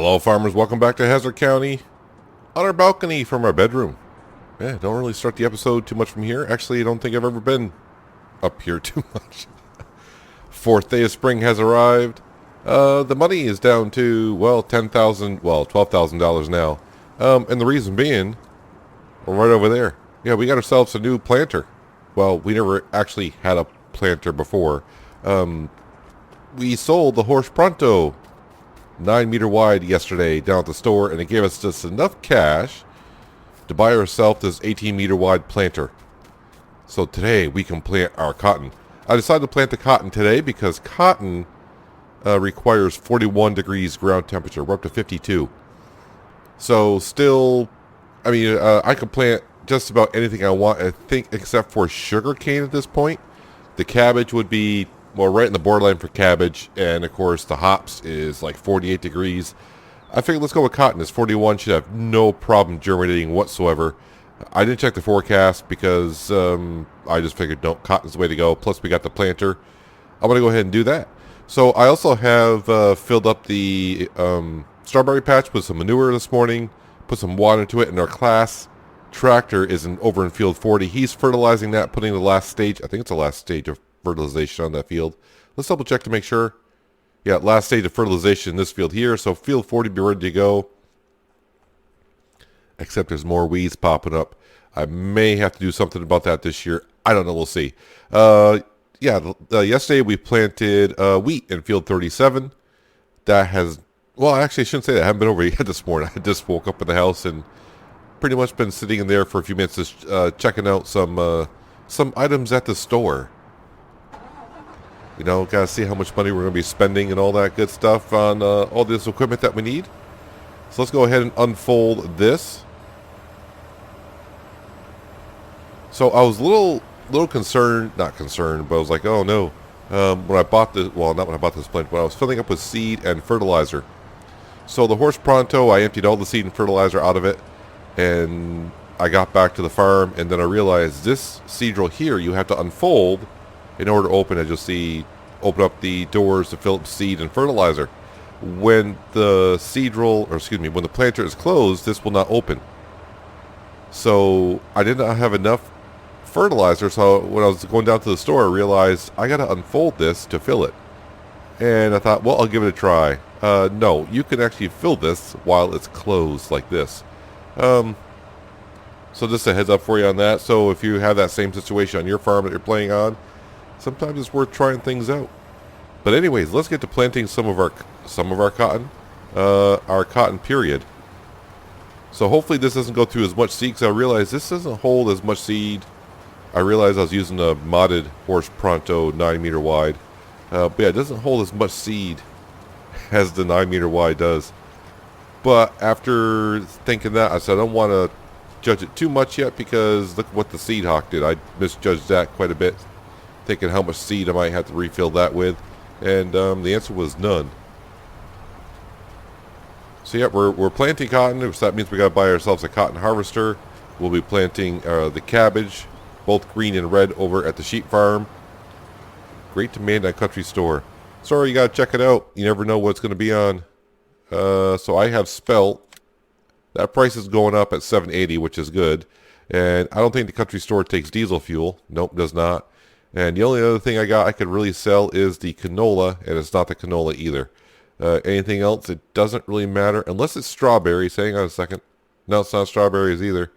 Hello farmers, welcome back to Hazzrd County on our balcony from our bedroom. Yeah, don't really start the episode too much from here. Actually, I don't think I've ever been up here too much. Fourth day of spring has arrived. The money is down to, well, $12,000 now. And the reason being, well, right over there. Yeah, we got ourselves a new planter. Well, we never actually had a planter before. We sold the Horse Pronto 9 meter wide yesterday down at the store, and it gave us just enough cash to buy ourselves this 18-meter wide planter. So today we can plant our cotton. I decided to plant the cotton today because cotton requires 41 degrees ground temperature. We're up to 52. So still, I could plant just about anything I want, I think, except for sugar cane at this point. The cabbage would be, well, right in the borderline for cabbage, and of course the hops is like 48 degrees. I figured let's go with cotton. It's 41, should have no problem germinating whatsoever. I didn't check the forecast because I just figured, no, cotton's the way to go. Plus we got the planter. I'm going to go ahead and do that. So I also have filled up the strawberry patch with some manure this morning, put some water into it, and our class tractor is over in field 40. He's fertilizing that, putting the last stage, I think it's the last stage of fertilization on that field. Let's double check to make sure. Yeah, last stage of fertilization in this field here. So field 40 be ready to go. Except there's more weeds popping up. I may have to do something about that this year. I don't know. We'll see. Yesterday we planted wheat in field 37. That has, well, actually I shouldn't say that. I haven't been over yet this morning. I just woke up in the house and pretty much been sitting in there for a few minutes just checking out some items at the store. You know, got to see how much money we're going to be spending and all that good stuff on all this equipment that we need. So let's go ahead and unfold this. So I was a little concerned, not concerned, but I was like, oh no. When I bought this, well, not when I bought this plant, when I was filling up with seed and fertilizer. So the Horse Pronto, I emptied all the seed and fertilizer out of it, and I got back to the farm, and then I realized this seed drill here, you have to unfold in order to open it. You'll see, open up the doors to fill up seed and fertilizer. When the seed drill, when the planter is closed, this will not open. So I did not have enough fertilizer, so when I was going down to the store, I realized I got to unfold this to fill it. And I thought, well, I'll give it a try. No, you can actually fill this while it's closed like this. So just a heads up for you on that. So if you have that same situation on your farm that you're playing on, sometimes it's worth trying things out. But anyways, let's get to planting some of our cotton period. So hopefully this doesn't go through as much seed, because I realize this doesn't hold as much seed. I realized I was using a modded Horse Pronto 9-meter wide. But yeah, it doesn't hold as much seed as the 9-meter wide does. But after thinking that, I said I don't want to judge it too much yet, because look what the seed hawk did. I misjudged that quite a bit, thinking how much seed I might have to refill that with, and the answer was none. So yeah, we're planting cotton, so that means we got to buy ourselves a cotton harvester. We'll be planting the cabbage, both green and red, over at the sheep farm. Great demand at Country Store. Sorry, you got to check it out. You never know what's going to be on. So I have spelt. That price is going up at $7.80, which is good. And I don't think the Country Store takes diesel fuel. Nope, does not. And the only other thing I could really sell is the canola, and it's not the canola either. Anything else, it doesn't really matter, unless it's strawberries. Hang on a second. No, it's not strawberries either.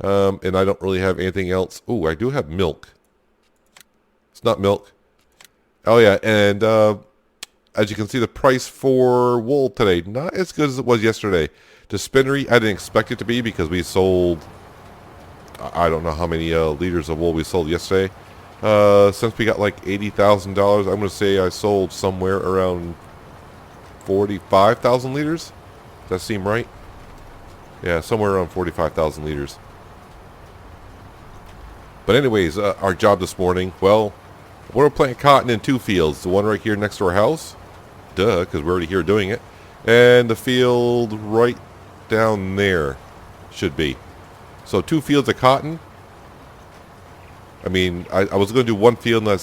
And I don't really have anything else. Ooh, I do have milk. It's not milk. Oh yeah, and as you can see, the price for wool today, not as good as it was yesterday. The spinnery, I didn't expect it to be, because we sold, I don't know how many liters of wool we sold yesterday. Since we got like $80,000, I'm going to say I sold somewhere around 45,000 liters. Does that seem right? Yeah, somewhere around 45,000 liters. But anyways, our job this morning, well, we're planting cotton in two fields. The one right here next to our house, duh, because we're already here doing it, and the field right down there should be. So 2 fields of cotton. I mean, I was going to do one field, and I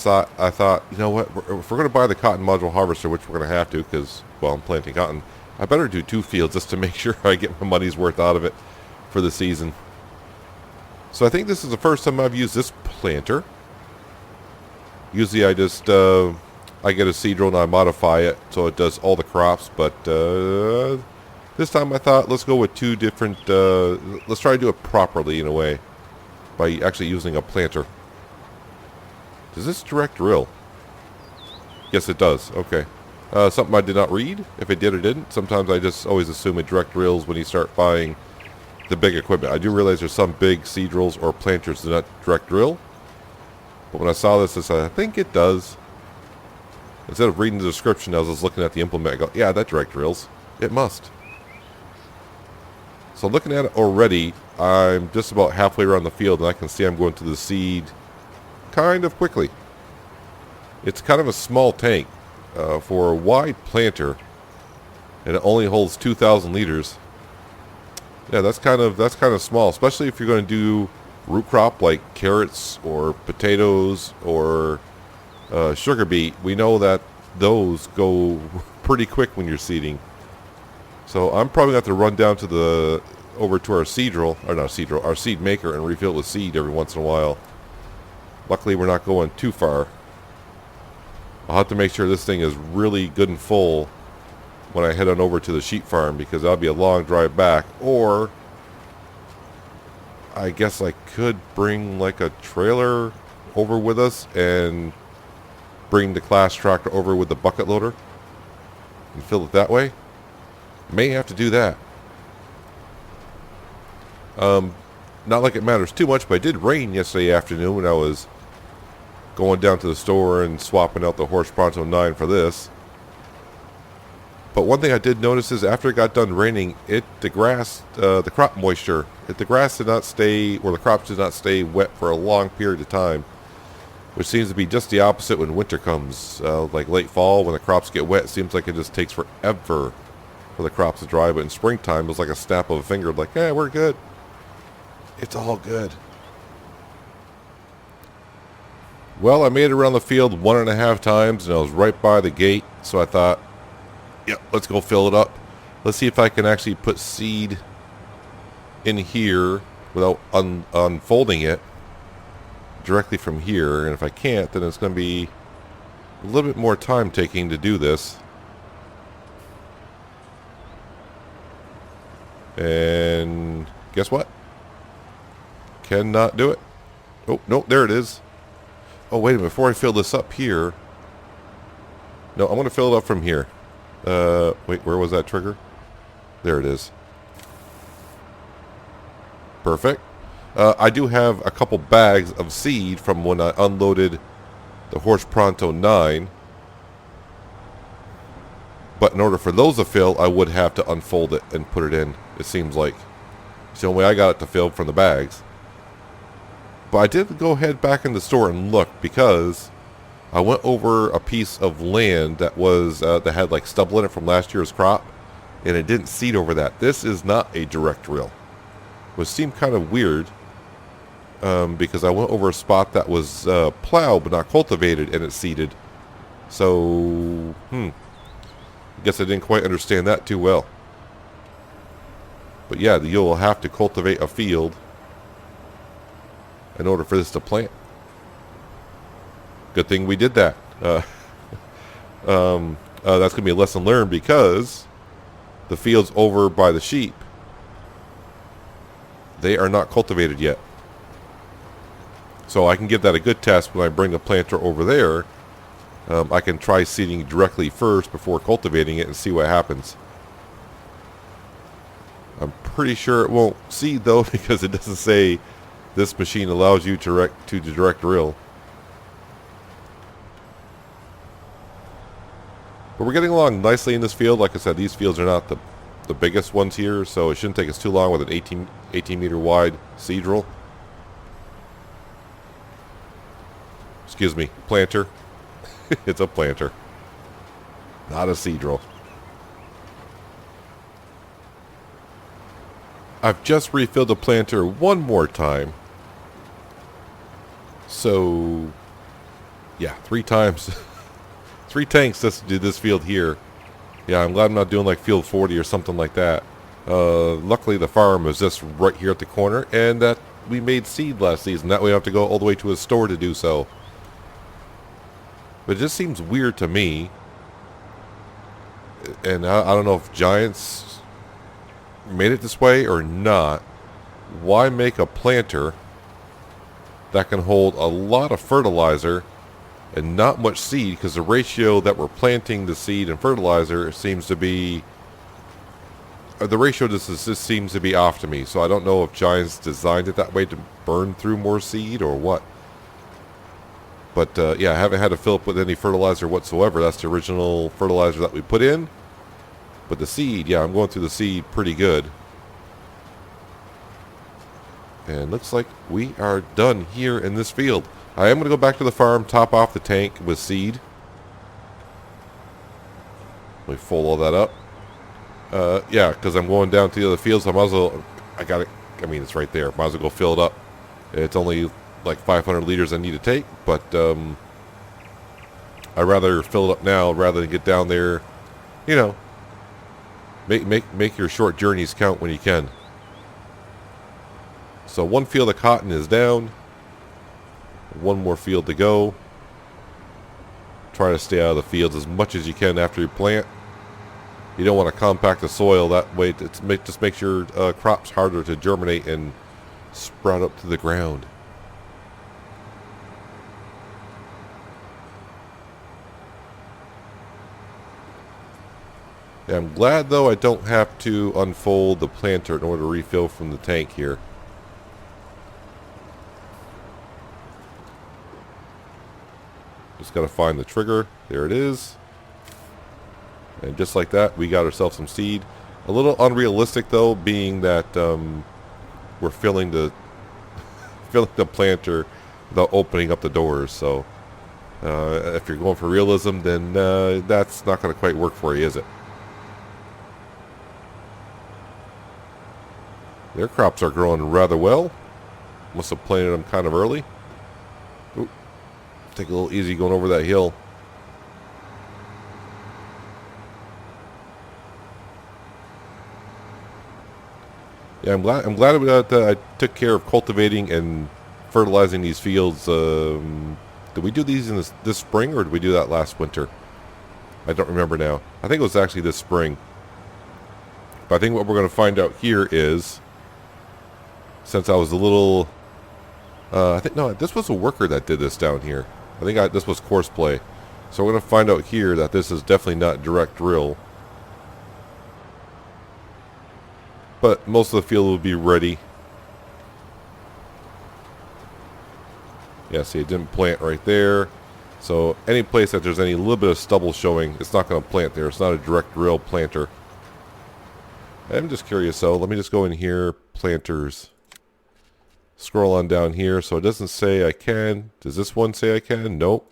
thought, you know what, if we're going to buy the cotton module harvester, which we're going to have to, because, well, I'm planting cotton, I better do 2 fields just to make sure I get my money's worth out of it for the season. So I think this is the first time I've used this planter. Usually I just, I get a seed drill and I modify it so it does all the crops. But this time I thought, let's go with 2 different, let's try to do it properly in a way. By actually using a planter. Does this direct drill? Yes, it does. Okay. Something I did not read. If it did or didn't. Sometimes I just always assume it direct drills when you start buying the big equipment. I do realize there's some big seed drills or planters that do not direct drill. But when I saw this, I said, I think it does. Instead of reading the description, I was just looking at the implement. I go, yeah, that direct drills. It must. So looking at it already, I'm just about halfway around the field, and I can see I'm going to the seed kind of quickly. It's kind of a small tank for a wide planter, and it only holds 2,000 liters. Yeah, that's kind of small, especially if you're going to do root crop like carrots or potatoes or sugar beet. We know that those go pretty quick when you're seeding. So I'm probably going to have to run down to over to our seed drill, or not seed drill, our seed maker, and refill it with seed every once in a while. Luckily, we're not going too far. I'll have to make sure this thing is really good and full when I head on over to the sheep farm, because that'll be a long drive back. Or I guess I could bring like a trailer over with us and bring the class tractor over with the bucket loader and fill it that way. May have to do that. Not like it matters too much, but it did rain yesterday afternoon when I was going down to the store and swapping out the Horse Pronto 9 for this. But one thing I did notice is after it got done raining, the grass, the crop moisture, the grass did not stay, or the crops did not stay wet for a long period of time, which seems to be just the opposite when winter comes. Like late fall, when the crops get wet, it seems like it just takes forever for the crops to dry. But in springtime, it's like a snap of a finger, like, hey, we're good. It's all good. Well, I made it around the field 1.5 times, and I was right by the gate, so I thought, yep, let's go fill it up. Let's see if I can actually put seed in here without unfolding it directly from here. And if I can't, then it's going to be a little bit more time taking to do this. And guess what? Cannot do it. Oh, no, there it is. Oh, wait a minute. Before I fill this up here. No, I'm going to fill it up from here. Wait, where was that trigger? There it is. Perfect. I do have a couple bags of seed from when I unloaded the Horse Pronto 9. But in order for those to fill, I would have to unfold it and put it in, it seems like. It's the only way I got it to fill from the bags. But I did go ahead back in the store and look, because I went over a piece of land that was that had like stubble in it from last year's crop, and it didn't seed over that. This is not a direct drill, which seemed kind of weird, because I went over a spot that was plowed but not cultivated, and it seeded. So, I guess I didn't quite understand that too well. But yeah, you'll have to cultivate a field in order for this to plant. Good thing we did that. That's going to be a lesson learned, because the fields over by the sheep, they are not cultivated yet. So I can give that a good test when I bring a planter over there. I can try seeding directly first before cultivating it and see what happens. I'm pretty sure it won't seed though, because it doesn't say this machine allows you to direct drill. But we're getting along nicely in this field. Like I said, these fields are not the biggest ones here, so it shouldn't take us too long with an 18 meter wide seed drill. Excuse me, planter. It's a planter, not a seed drill. I've just refilled the planter one more time. So, yeah, 3 times. 3 tanks just to do this field here. Yeah, I'm glad I'm not doing like field 40 or something like that. Luckily the farm is just right here at the corner, and that we made seed last season. That way I don't have to go all the way to a store to do so. But it just seems weird to me, and I don't know if Giants made it this way or not. Why make a planter that can hold a lot of fertilizer and not much seed? Because the ratio that we're planting the seed and fertilizer seems to be... the ratio just seems to be off to me. So I don't know if Giants designed it that way to burn through more seed or what. But yeah, I haven't had to fill up with any fertilizer whatsoever. That's the original fertilizer that we put in. But the seed, yeah, I'm going through the seed pretty good. And looks like we are done here in this field. I am going to go back to the farm, top off the tank with seed. Let me fold all that up. Yeah, because I'm going down to the other fields. So I might as well, I mean, it's right there. Might as well go fill it up. It's only like 500 liters I need to take, but I'd rather fill it up now rather than get down there. You know, make your short journeys count when you can. So one field of cotton is down. One more field to go. Try to stay out of the fields as much as you can after you plant. You don't want to compact the soil, that way it just makes your crops harder to germinate and sprout up to the ground. Yeah, I'm glad though I don't have to unfold the planter in order to refill from the tank here. Just got to find the trigger. There it is. And just like that, we got ourselves some seed. A little unrealistic though, being that we're filling the planter without opening up the doors. So if you're going for realism, then that's not going to quite work for you, is it? Their crops are growing rather well. Must have planted them kind of early. Ooh, take a little easy going over that hill. Yeah, I'm glad that I took care of cultivating and fertilizing these fields. Did we do these in this spring, or did we do that last winter? I don't remember now. I think it was actually this spring. But I think what we're going to find out here is, since I was a little... I think, no, this was a worker that did this down here. I think this was course play. So we're going to find out here that this is definitely not direct drill. But most of the field will be ready. Yeah, see, it didn't plant right there. So any place that there's any little bit of stubble showing, it's not going to plant there. It's not a direct drill planter. I'm just curious, so let me just go in here, planters. Scroll on down here, so it doesn't say I can. Does this one say I can? Nope.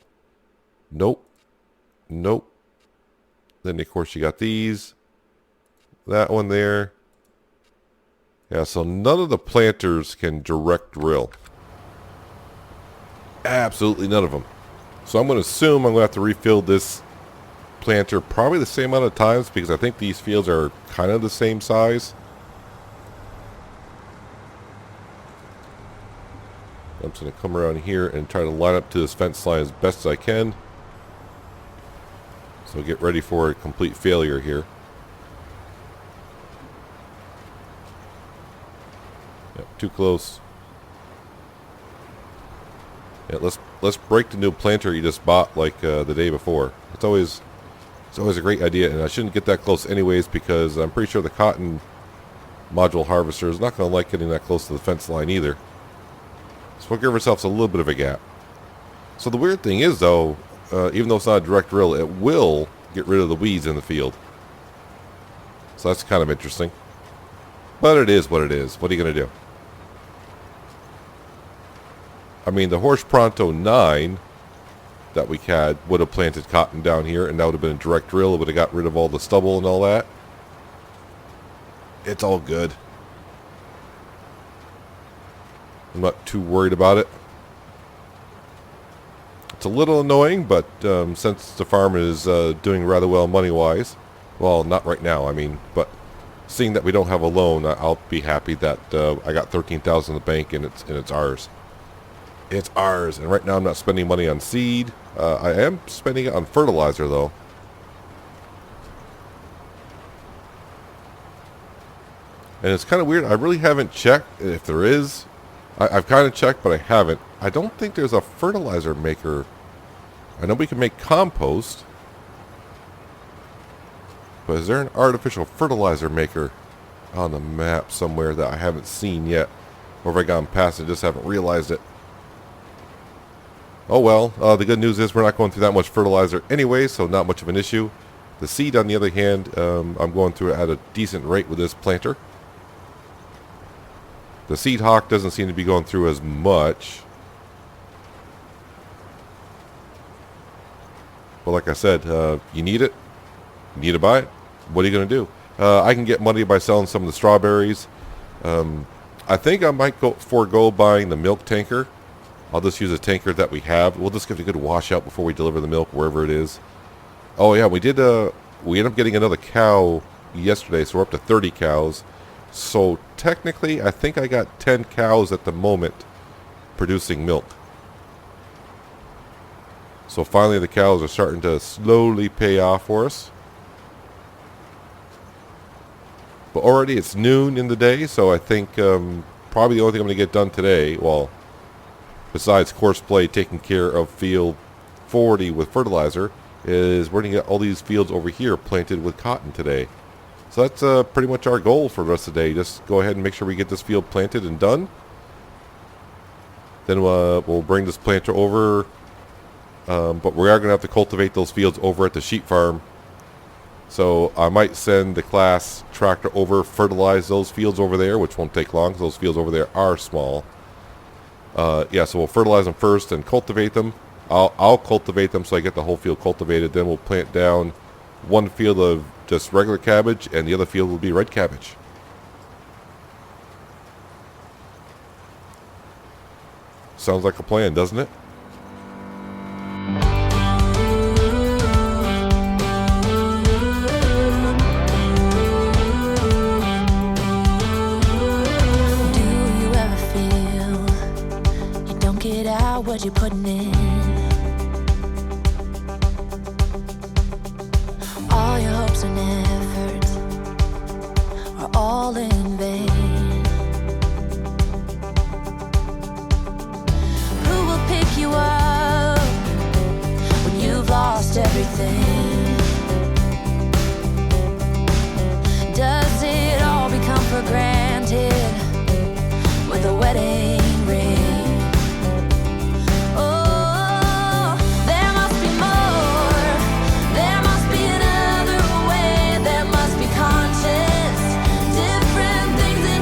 Nope. Nope. Then, of course, you got these. That one there. Yeah, so none of the planters can direct drill. Absolutely none of them. So I'm going to assume I'm going to have to refill this planter probably the same amount of times, because I think these fields are kind of the same size. I'm just going to come around here and try to line up to this fence line as best as I can. So get ready for a complete failure here. Yep, too close. Yeah, let's break the new planter you just bought like the day before. It's always a great idea, and I shouldn't get that close anyways, because I'm pretty sure the cotton module harvester is not going to like getting that close to the fence line either. So we'll give ourselves a little bit of a gap. So the weird thing is, though, even though it's not a direct drill, it will get rid of the weeds in the field. So that's kind of interesting. But it is what it is. What are you going to do? I mean, the Horse Pronto 9 that we had would have planted cotton down here, and that would have been a direct drill. It would have got rid of all the stubble and all that. It's all good. I'm not too worried about it. It's a little annoying, but since the farm is doing rather well money-wise, Well, not right now, I mean, but seeing that we don't have a loan, I'll be happy that I got 13,000 in the bank and it's ours. It's ours, and right now I'm not spending money on seed. I am spending it on fertilizer, though. And it's kind of weird. I really haven't checked if there is. I've kind of checked, but I haven't. I don't think there's a fertilizer maker. I know we can make compost. But is there an artificial fertilizer maker on the map somewhere that I haven't seen yet? Or have I gone past it, just haven't realized it? Oh well, the good news is we're not going through that much fertilizer anyway, so not much of an issue. The seed, on the other hand, I'm going through it at a decent rate with this planter. The seed hawk doesn't seem to be going through as much. But like I said, you need it. You need to buy it. What are you going to do? I can get money by selling some of the strawberries. I think I might forego buying the milk tanker. I'll just use a tanker that we have. We'll just give it a good washout before we deliver the milk wherever it is. Oh yeah, we ended up getting another cow yesterday, so we're up to 30 cows. So technically, I think I got 10 cows at the moment producing milk. So finally the cows are starting to slowly pay off for us. But already it's noon in the day, so I think probably the only thing I'm going to get done today, well, besides course play taking care of field 40 with fertilizer, is we're going to get all these fields over here planted with cotton today. So that's pretty much our goal for the rest of the day. Just go ahead and make sure we get this field planted and done. Then we'll bring this planter over. But we are going to have to cultivate those fields over at the sheep farm. So I might send the class tractor over, fertilize those fields over there, which won't take long because those fields over there are small. Yeah, so we'll fertilize them first and cultivate them. I'll cultivate them so I get the whole field cultivated. Then we'll plant down one field of just regular cabbage, and the other field will be red cabbage. Sounds like a plan, doesn't it? What you're putting in, all your hopes and efforts are all in vain. Who will pick you up when you've lost everything? Does it all become for granted with a wedding ring? Different things in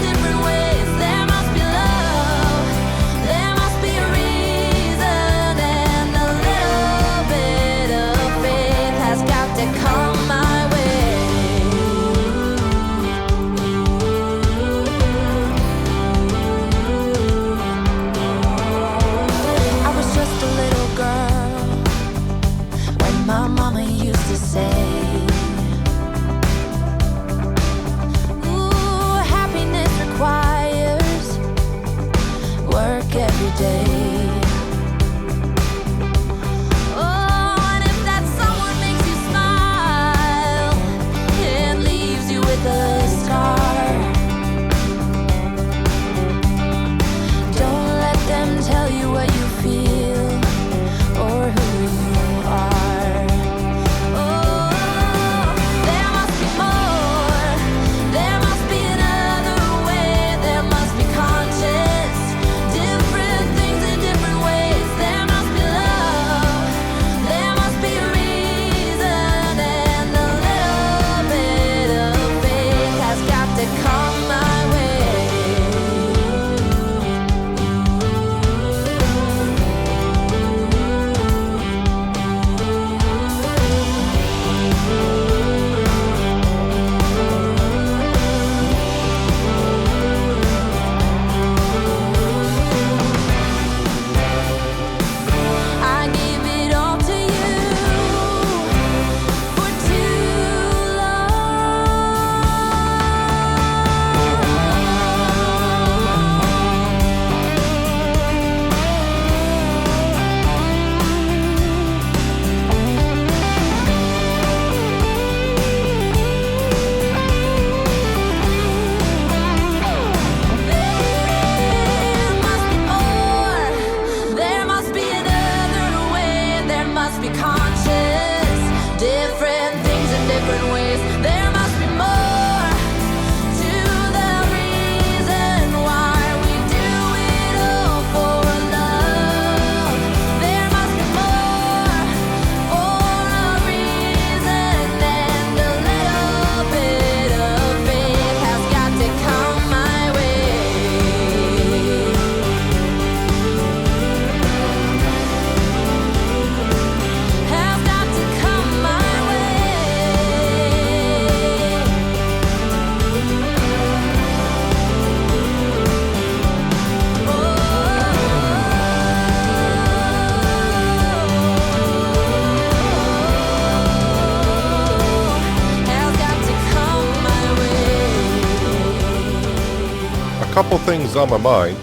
couple things on my mind.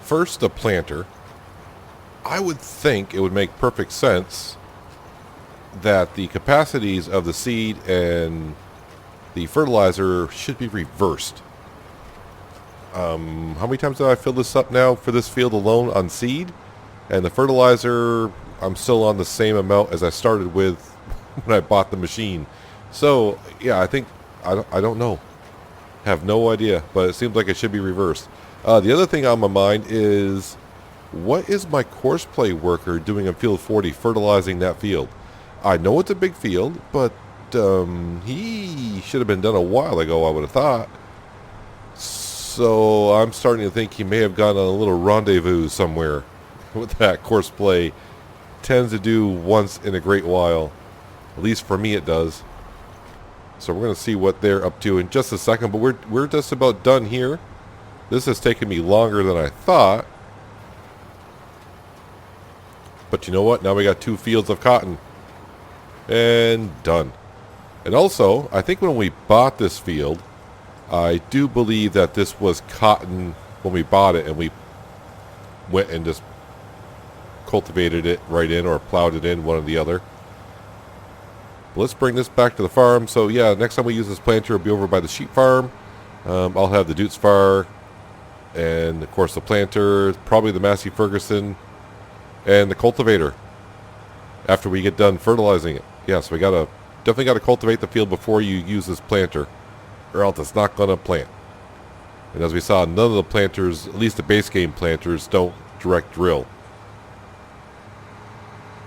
First, the planter. I would think it would make perfect sense that the capacities of the seed and the fertilizer should be reversed. How many times did I fill this up now for this field alone on seed? And the fertilizer, I'm still on the same amount as I started with when I bought the machine. So, yeah, I think, I don't know. Have no idea, but it seems like it should be reversed. The other thing on my mind is, what is my courseplay worker doing in field 40 fertilizing that field? I know it's a big field, but he should have been done a while ago, I would have thought. So I'm starting to think he may have gone on a little rendezvous somewhere with that courseplay. Tends to do once in a great while. At least for me it does. So we're going to see what they're up to in just a second, but we're just about done here. This has taken me longer than I thought. But you know what? Now we got 2 fields of cotton. And done. And also, I think when we bought this field, I do believe that this was cotton when we bought it, and we went and just cultivated it right in, or plowed it in, one or the other. Let's bring this back to the farm. So yeah, next time we use this planter, it'll be over by the sheep farm. I'll have the Dutes Far, and of course the planter, probably the Massey Ferguson, and the cultivator after we get done fertilizing it. Yeah, so we definitely gotta cultivate the field before you use this planter, or else it's not gonna plant. And as we saw, none of the planters, at least the base game planters, don't direct drill.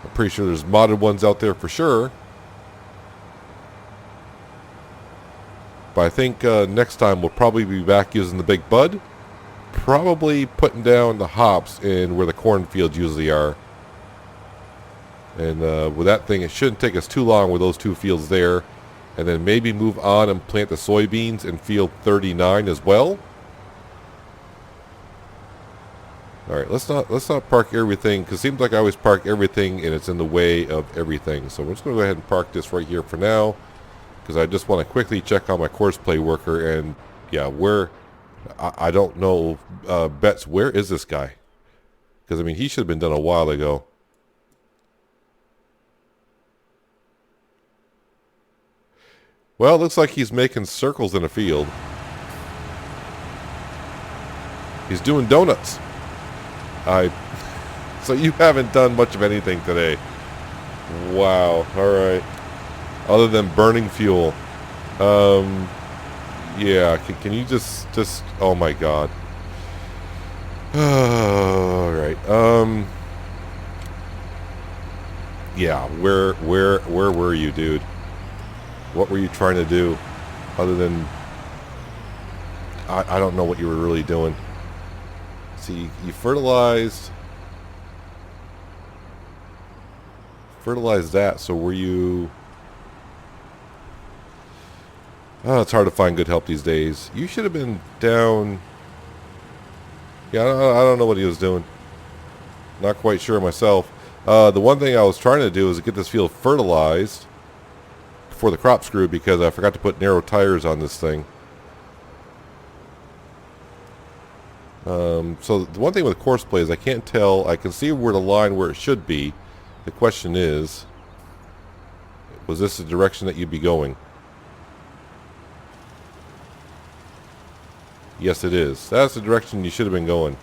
I'm pretty sure there's modded ones out there for sure. But I think next time we'll probably be back using the big bud. Probably putting down the hops in where the cornfields usually are. And with that thing, it shouldn't take us too long with those 2 fields there. And then maybe move on and plant the soybeans in field 39 as well. Alright, let's not park everything, because it seems like I always park everything and it's in the way of everything. So we're just going to go ahead and park this right here for now, because I just want to quickly check on my courseplay worker. And yeah, I don't know, Betts, where is this guy? Because I mean, he should have been done a while ago. Well, it looks like he's making circles in a field. He's doing donuts. So you haven't done much of anything today. Wow. All right. Other than burning fuel. Yeah. Can you just? Oh my God. All right. Yeah. Where were you, dude? What were you trying to do? Other than, I don't know what you were really doing. See, you fertilized that. So were you? Oh, it's hard to find good help these days. You should have been down. Yeah, I don't know what he was doing. Not quite sure myself. The one thing I was trying to do is get this field fertilized before the crop screw, because I forgot to put narrow tires on this thing. So the one thing with courseplay is I can't tell. I can see where the line where it should be. The question is, was this the direction that you'd be going? Yes, it is. That's the direction you should have been going.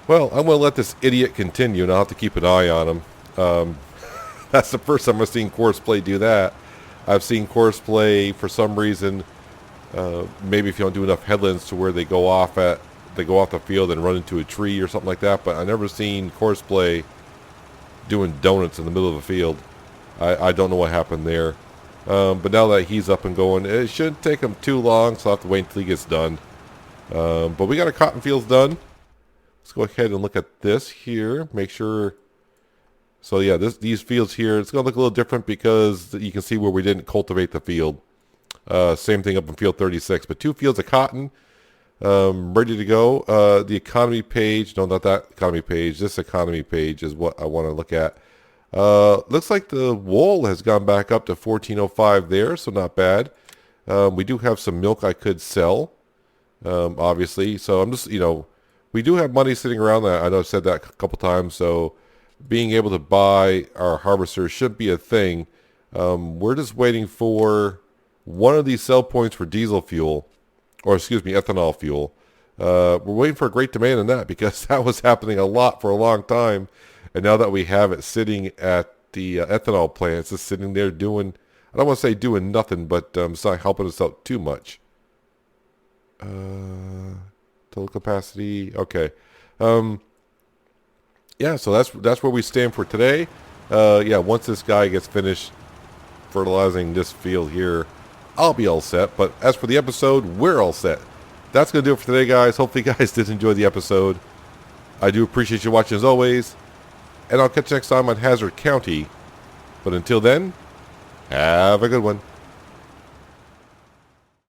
Well, I'm going to let this idiot continue, and I'll have to keep an eye on him. That's the first time I've seen courseplay do that. I've seen courseplay, for some reason, maybe if you don't do enough headlands to where they go off the field and run into a tree or something like that. But I've never seen courseplay doing donuts in the middle of a field. I don't know what happened there. But now that he's up and going, it shouldn't take him too long, so I'll have to wait until he gets done. But we got our cotton fields done. Let's go ahead and look at this here. Make sure. So yeah, these fields here, it's going to look a little different because you can see where we didn't cultivate the field. Same thing up in field 36. But 2 fields of cotton ready to go. The economy page, no, not that economy page. This economy page is what I want to look at. Looks like the wool has gone back up to 1405 there, so not bad. We do have some milk I could sell. obviously. So I'm just, we do have money sitting around. That I know I've said that a couple times. So being able to buy our harvester should be a thing. We're just waiting for one of these sell points for diesel fuel, or excuse me, ethanol fuel. We're waiting for a great demand on that because that was happening a lot for a long time. And now that we have it sitting at the ethanol plant, it's just sitting there doing, I don't want to say doing nothing, but it's not helping us out too much. Total capacity, okay. Yeah, so that's where we stand for today. Yeah, once this guy gets finished fertilizing this field here, I'll be all set. But as for the episode, we're all set. That's going to do it for today, guys. Hopefully you guys did enjoy the episode. I do appreciate you watching as always. And I'll catch you next time on Hazzrd County. But until then, have a good one.